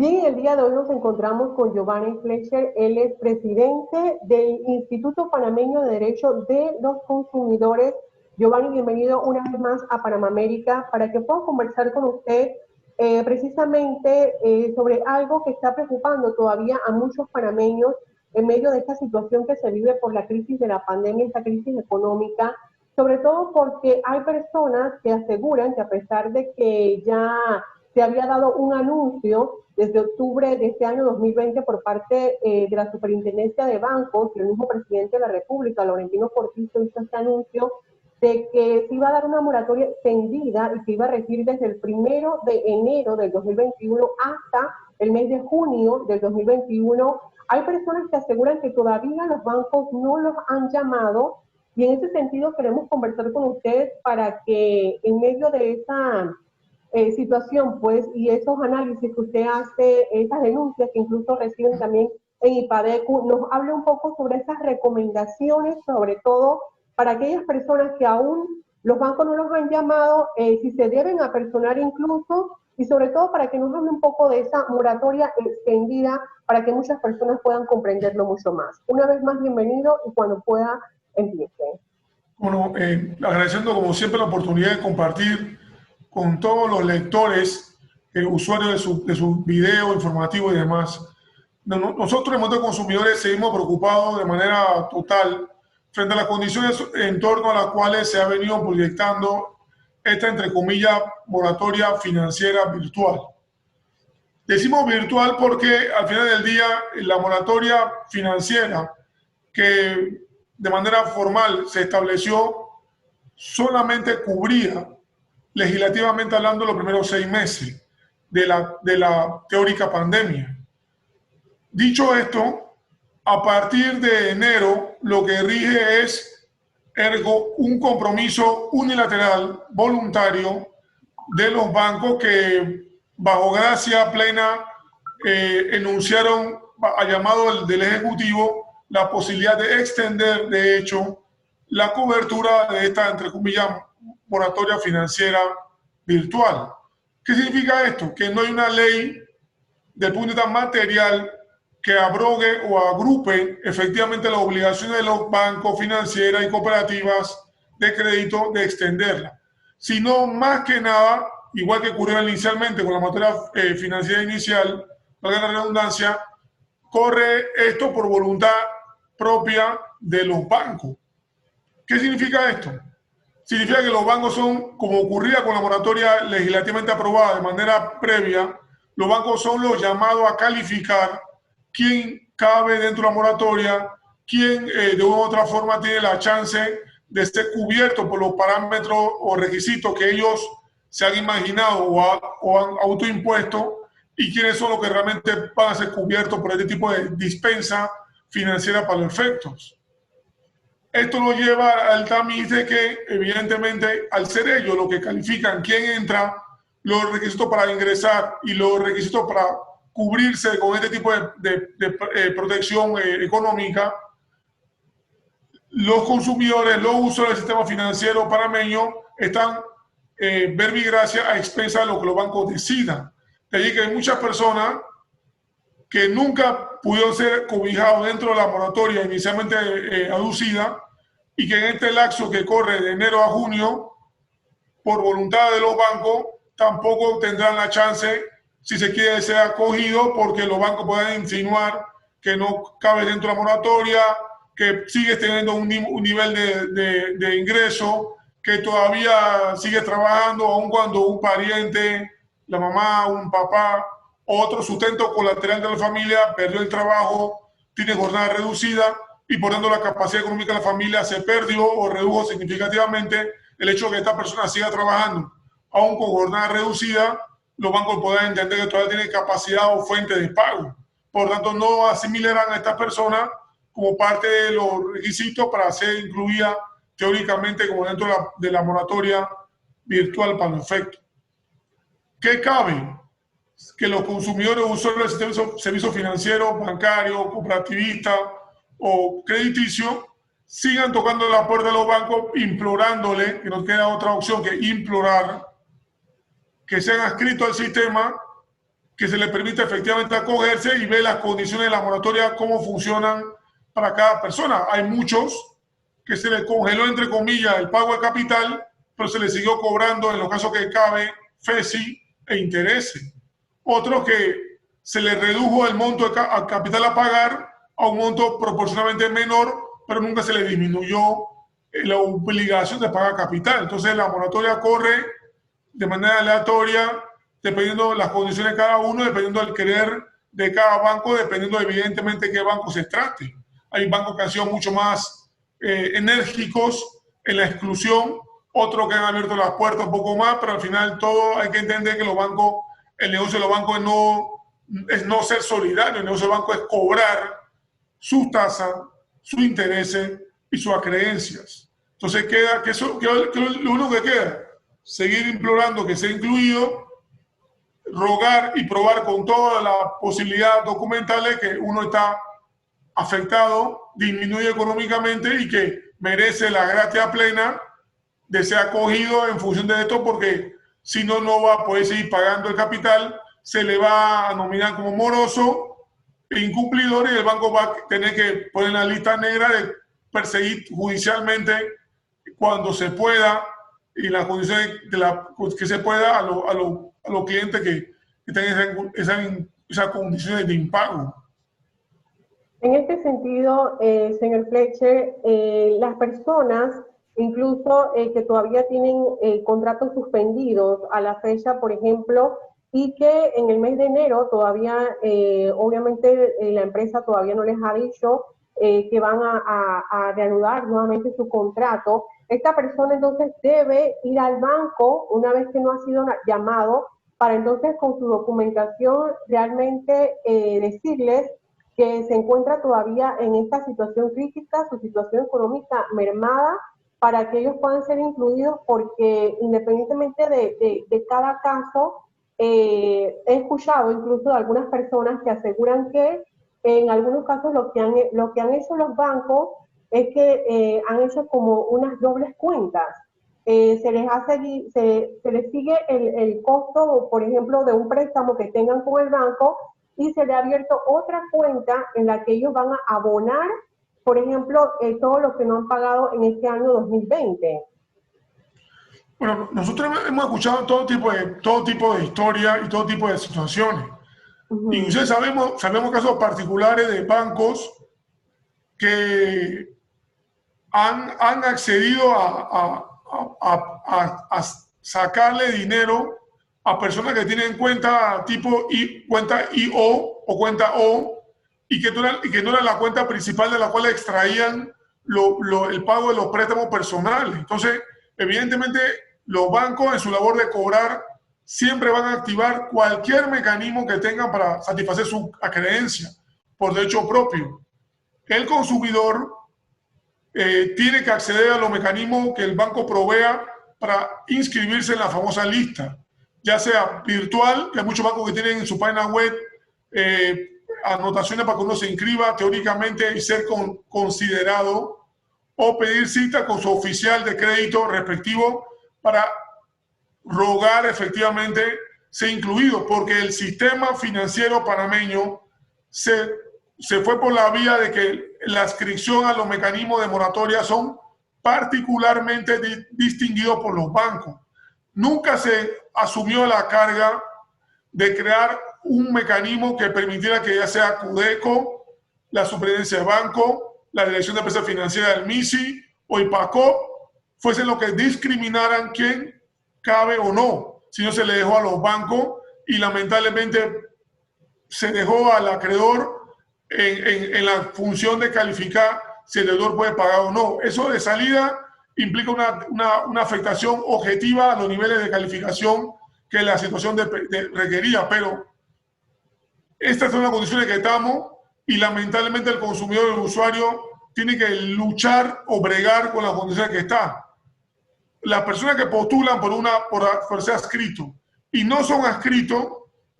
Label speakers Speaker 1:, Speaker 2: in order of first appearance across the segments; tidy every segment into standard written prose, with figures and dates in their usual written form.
Speaker 1: Bien, el día de hoy nos encontramos con Giovanni Fletcher. Él es presidente del Instituto Panameño de Derecho de los Consumidores. Giovanni, bienvenido una vez más a Panamá América para que pueda conversar con usted precisamente sobre algo que está preocupando todavía a muchos panameños en medio de esta situación que se vive por la crisis de la pandemia, esta crisis económica, sobre todo porque hay personas que aseguran que a pesar de que ya se había dado un anuncio desde octubre de este año 2020 por parte de la Superintendencia de Bancos, y el mismo presidente de la República, Laurentino Cortizo, hizo este anuncio de que se iba a dar una moratoria extendida y que iba a regir desde el 1 de enero del 2021 hasta el mes de junio del 2021. Hay personas que aseguran que todavía los bancos no los han llamado, y en ese sentido queremos conversar con ustedes para que en medio de esa situación, pues, y esos análisis que usted hace, esas denuncias que incluso reciben también en IPADECU, nos hable un poco sobre esas recomendaciones, sobre todo para aquellas personas que aún los bancos no los han llamado, si se deben apersonar incluso, y sobre todo para que nos hable un poco de esa moratoria extendida para que muchas personas puedan comprenderlo mucho más. Una vez más, bienvenido, y cuando pueda, empiece.
Speaker 2: Bueno, agradeciendo como siempre la oportunidad de compartir con todos los lectores, usuarios de su video informativo y demás. Nosotros, en el mundo de consumidores, seguimos preocupados de manera total frente a las condiciones en torno a las cuales se ha venido proyectando esta, entre comillas, moratoria financiera virtual. Decimos virtual porque al final del día la moratoria financiera que de manera formal se estableció solamente cubría legislativamente hablando los primeros 6 meses de la teórica pandemia. Dicho esto, a partir de enero lo que rige es ergo un compromiso unilateral, voluntario, de los bancos que bajo gracia plena enunciaron a llamado del Ejecutivo la posibilidad de extender, de hecho, la cobertura de esta, entre comillas, moratoria financiera virtual. ¿Qué significa esto? Que no hay una ley del punto de vista material que abrogue o agrupe efectivamente las obligaciones de los bancos, financieras y cooperativas de crédito de extenderla, sino más que nada, igual que ocurrió inicialmente con la moratoria financiera inicial, valga la redundancia, corre esto por voluntad propia de los bancos. ¿Qué significa esto? Significa que los bancos son, como ocurría con la moratoria legislativamente aprobada de manera previa, los bancos son los llamados a calificar quién cabe dentro de la moratoria, quién de una u otra forma tiene la chance de ser cubierto por los parámetros o requisitos que ellos se han imaginado o han autoimpuesto, y quiénes son los que realmente van a ser cubiertos por este tipo de dispensa financiera para los efectos. Esto nos lleva al tamiz de que, evidentemente, al ser ellos los que califican quién entra, los requisitos para ingresar y los requisitos para cubrirse con este tipo de protección económica, los consumidores, los usuarios del sistema financiero panameño están verbigracia a expensas de lo que los bancos decidan. De allí que hay muchas personas que nunca pudieron ser cobijados dentro de la moratoria inicialmente aducida, y que en este lapso que corre de enero a junio, por voluntad de los bancos, tampoco tendrán la chance, si se quiere, ser acogido, porque los bancos pueden insinuar que no cabe dentro de la moratoria, que sigues teniendo un nivel de ingreso, que todavía sigues trabajando, aun cuando un pariente, la mamá, un papá, otro sustento colateral de la familia perdió el trabajo, tiene jornada reducida, y por tanto la capacidad económica de la familia se perdió o redujo significativamente. El hecho de que esta persona siga trabajando, aún con jornada reducida, los bancos podrán entender que todavía tiene capacidad o fuente de pago. Por tanto, no asimilarán a esta persona como parte de los requisitos para ser incluida teóricamente como dentro de la moratoria virtual para los efectos. ¿Qué cabe? Que los consumidores usuarios del servicio financiero, bancario, cooperativistas o crediticio sigan tocando la puerta de los bancos, implorándole, que no queda otra opción que implorar, que sean adscritos al sistema que se le permita efectivamente acogerse y ver las condiciones de la moratoria, cómo funcionan para cada persona. Hay muchos que se les congeló, entre comillas, el pago de capital, pero se les siguió cobrando, en los casos que cabe, FESI e intereses. Otros que se les redujo el monto de capital a pagar a un monto proporcionalmente menor, pero nunca se le disminuyó la obligación de pagar capital. Entonces la moratoria corre de manera aleatoria, dependiendo de las condiciones de cada uno, dependiendo del querer de cada banco, dependiendo evidentemente de qué banco se trate. Hay bancos que han sido mucho más enérgicos en la exclusión, otros que han abierto las puertas un poco más, pero al final todo hay que entender que los bancos, el negocio de los bancos es no ser solidario, el negocio del banco es cobrar sus tasas, sus intereses y sus acreencias. Entonces queda que lo único que queda, seguir implorando que sea incluido, rogar y probar con todas las posibilidades documentales que uno está afectado, disminuye económicamente y que merece la gracia plena de ser acogido en función de esto, porque si no, no va a poder seguir pagando el capital, se le va a nominar como moroso e incumplidor y el banco va a tener que poner en la lista negra de perseguir judicialmente cuando se pueda y las condiciones que se pueda a los clientes que tengan esas condiciones de impago.
Speaker 1: En este sentido, señor Fletcher, las personas, incluso que todavía tienen contratos suspendidos a la fecha, por ejemplo, y que en el mes de enero todavía, obviamente, la empresa todavía no les ha dicho que van a reanudar nuevamente su contrato. Esta persona entonces debe ir al banco una vez que no ha sido llamado para entonces con su documentación realmente decirles que se encuentra todavía en esta situación crítica, su situación económica mermada, para que ellos puedan ser incluidos, porque independientemente de cada caso, he escuchado incluso de algunas personas que aseguran que en algunos casos lo que han hecho los bancos es que han hecho como unas dobles cuentas. Se les sigue el costo, por ejemplo, de un préstamo que tengan con el banco, y se le ha abierto otra cuenta en la que ellos van a abonar, por ejemplo, todo lo que no han pagado en este año 2020.
Speaker 2: Bueno, nosotros hemos escuchado todo tipo de historias y todo tipo de situaciones. Inclusive sabemos casos particulares de bancos que han accedido a sacarle dinero a personas que tienen cuenta tipo cuenta IO o cuenta O y que no era la cuenta principal de la cual extraían el pago de los préstamos personales. Entonces, evidentemente, los bancos en su labor de cobrar siempre van a activar cualquier mecanismo que tengan para satisfacer su acreencia por derecho propio. El consumidor tiene que acceder a los mecanismos que el banco provea para inscribirse en la famosa lista, ya sea virtual, que hay muchos bancos que tienen en su página web anotaciones para que uno se inscriba teóricamente y ser considerado, o pedir cita con su oficial de crédito respectivo para rogar efectivamente ser incluido, porque el sistema financiero panameño se fue por la vía de que la adscripción a los mecanismos de moratoria son particularmente distinguidos por los bancos. Nunca se asumió la carga de crear un mecanismo que permitiera que ya sea Cudeco, la Superintendencia de Banco, la Dirección de Empresas Financieras del MISI o IPACO fuesen los que discriminaran quién cabe o no, sino se le dejó a los bancos y lamentablemente se dejó al acreedor en la función de calificar si el deudor puede pagar o no. Eso de salida implica una afectación objetiva a los niveles de calificación que la situación requería, pero estas son las condiciones que estamos y lamentablemente el consumidor, el usuario, tiene que luchar o bregar con las condiciones que está. Las personas que postulan por ser adscrito y no son adscritos,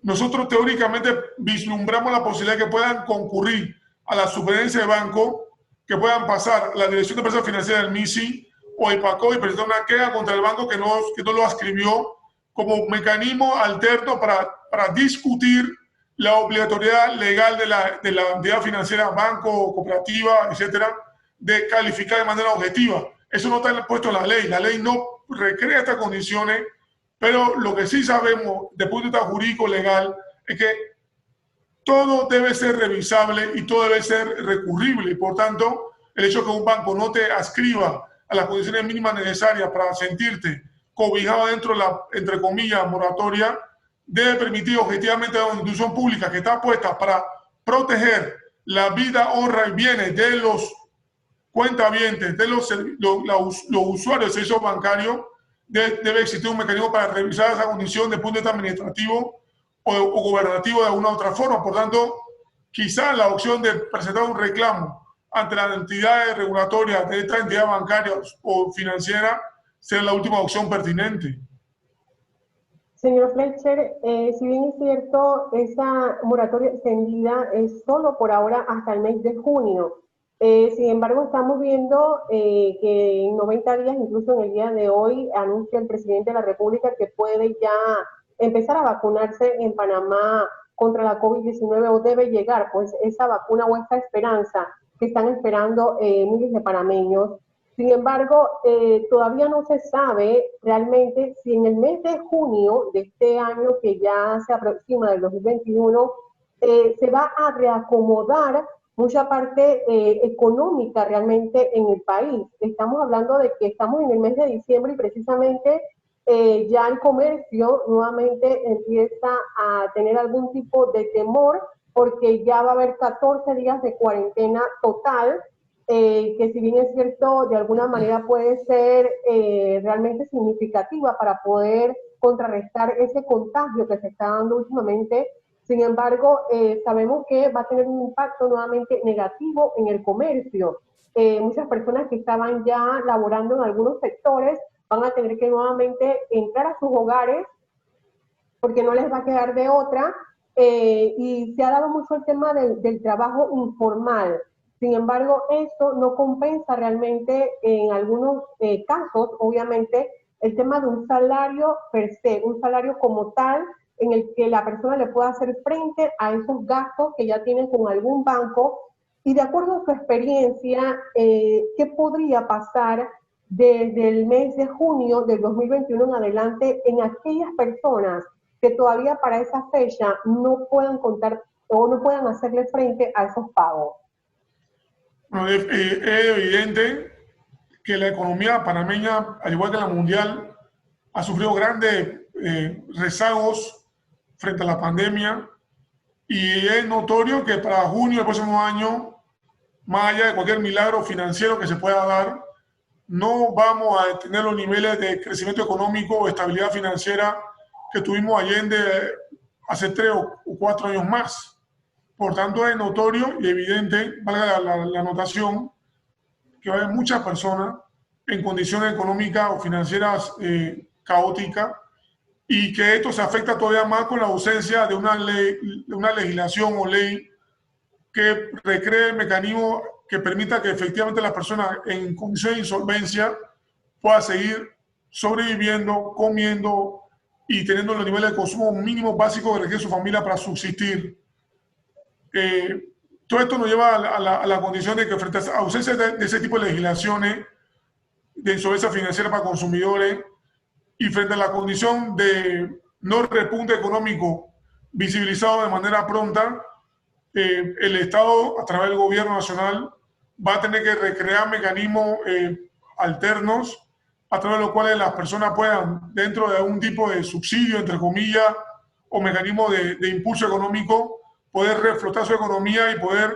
Speaker 2: nosotros teóricamente vislumbramos la posibilidad de que puedan concurrir a la superintendencia de banco, que puedan pasar la Dirección de Empresas Financieras del MISI o IPACO y presentar una queja contra el banco que no lo adscribió como mecanismo alterno para para discutir la obligatoriedad legal de la entidad financiera, banco, cooperativa, etcétera, de calificar de manera objetiva. Eso no está puesto en la ley. La ley no recrea estas condiciones, pero lo que sí sabemos, desde el punto de vista jurídico legal, es que todo debe ser revisable y todo debe ser recurrible. Y por tanto, el hecho de que un banco no te adscriba a las condiciones mínimas necesarias para sentirte cobijado dentro de la, entre comillas, moratoria, debe permitir objetivamente a una institución pública que está puesta para proteger la vida, honra y bienes de los cuentavientes, de los usuarios de servicios bancarios, debe existir un mecanismo para revisar esa condición desde el punto de vista administrativo o gubernativo de alguna otra forma. Por tanto, quizás la opción de presentar un reclamo ante las entidades regulatorias de esta entidad bancaria o financiera sea la última opción pertinente.
Speaker 1: Señor Fletcher, si bien es cierto, esa moratoria extendida es solo por ahora hasta el mes de junio. Sin embargo, estamos viendo que en 90 días, incluso en el día de hoy, anuncia el presidente de la República que puede ya empezar a vacunarse en Panamá contra la COVID-19 o debe llegar pues esa vacuna o esa esperanza que están esperando miles de panameños. Sin embargo, todavía no se sabe realmente si en el mes de junio de este año, que ya se aproxima del 2021, se va a reacomodar mucha parte económica realmente en el país. Estamos hablando de que estamos en el mes de diciembre y precisamente ya el comercio nuevamente empieza a tener algún tipo de temor porque ya va a haber 14 días de cuarentena total, que si bien es cierto, de alguna manera puede ser realmente significativa para poder contrarrestar ese contagio que se está dando últimamente. Sin embargo, sabemos que va a tener un impacto nuevamente negativo en el comercio. Muchas personas que estaban ya laborando en algunos sectores van a tener que nuevamente entrar a sus hogares porque no les va a quedar de otra. Y se ha dado mucho el tema del trabajo informal. Sin embargo, esto no compensa realmente en algunos casos, obviamente, el tema de un salario per se, un salario como tal, en el que la persona le pueda hacer frente a esos gastos que ya tienen con algún banco. Y de acuerdo a su experiencia, ¿qué podría pasar desde el mes de junio del 2021 en adelante en aquellas personas que todavía para esa fecha no puedan contar o no puedan hacerle frente a esos pagos?
Speaker 2: Bueno, es evidente que la economía panameña, al igual que la mundial, ha sufrido grandes rezagos frente a la pandemia y es notorio que para junio del próximo año, más allá de cualquier milagro financiero que se pueda dar, no vamos a tener los niveles de crecimiento económico o estabilidad financiera que tuvimos allende hace 3 o 4 años más. Por tanto, es notorio y evidente, valga la anotación, que va a haber muchas personas en condiciones económicas o financieras caóticas y que esto se afecta todavía más con la ausencia de una ley, de una legislación o ley que recree el mecanismo que permita que efectivamente las personas en condiciones de insolvencia puedan seguir sobreviviendo, comiendo y teniendo los niveles de consumo mínimos básicos que requiere su familia para subsistir. Todo esto nos lleva a la condición de que frente a la ausencia de ese tipo de legislaciones de insolvencia financiera para consumidores y frente a la condición de no repunte económico visibilizado de manera pronta, el Estado, a través del gobierno nacional, va a tener que recrear mecanismos alternos a través de los cuales las personas puedan, dentro de algún tipo de subsidio, entre comillas, o mecanismo de impulso económico, poder reflotar su economía y poder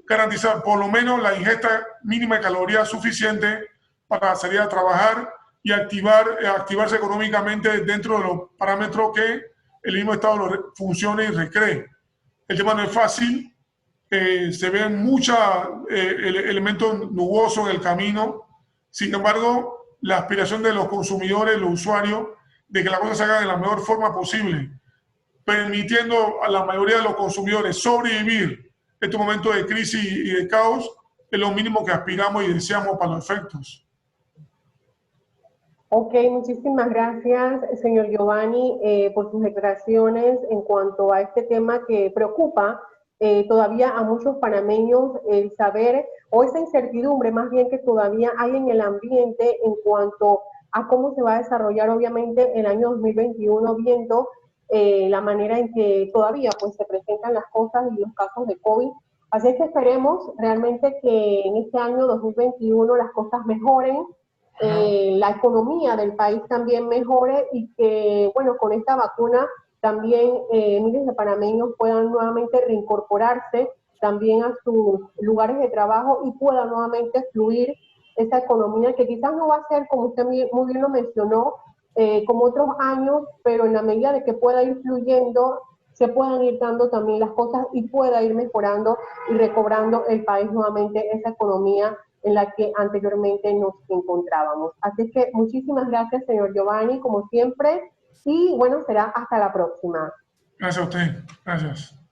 Speaker 2: garantizar por lo menos la ingesta mínima de calorías suficiente para salir a trabajar y activarse económicamente dentro de los parámetros que el mismo Estado funcione y recree. El tema no es fácil, se ven muchos elementos nubosos en el camino. Sin embargo, la aspiración de los consumidores, los usuarios, de que las cosas se hagan de la mejor forma posible, permitiendo a la mayoría de los consumidores sobrevivir estos momentos de crisis y de caos, es lo mínimo que aspiramos y deseamos para los efectos.
Speaker 1: Ok, muchísimas gracias, señor Giovanni, por sus declaraciones en cuanto a este tema que preocupa todavía a muchos panameños, el saber o esa incertidumbre más bien que todavía hay en el ambiente en cuanto a cómo se va a desarrollar obviamente el año 2021, viendo la manera en que todavía pues se presentan las cosas y los casos de COVID. Así es que esperemos realmente que en este año 2021 las cosas mejoren,
Speaker 2: Ajá.
Speaker 1: la economía del país también mejore y que, bueno, con esta vacuna también miles de panameños puedan nuevamente reincorporarse también a sus lugares de trabajo y pueda nuevamente fluir esa economía que quizás no va a ser, como usted muy bien lo mencionó, como otros años, pero en la medida de que pueda ir fluyendo, se puedan ir dando también las cosas y pueda ir mejorando y recobrando el país nuevamente esa economía en la que anteriormente nos encontrábamos. Así que muchísimas gracias, señor Giovanni, como siempre, y bueno, será hasta la próxima.
Speaker 2: Gracias a usted. Gracias.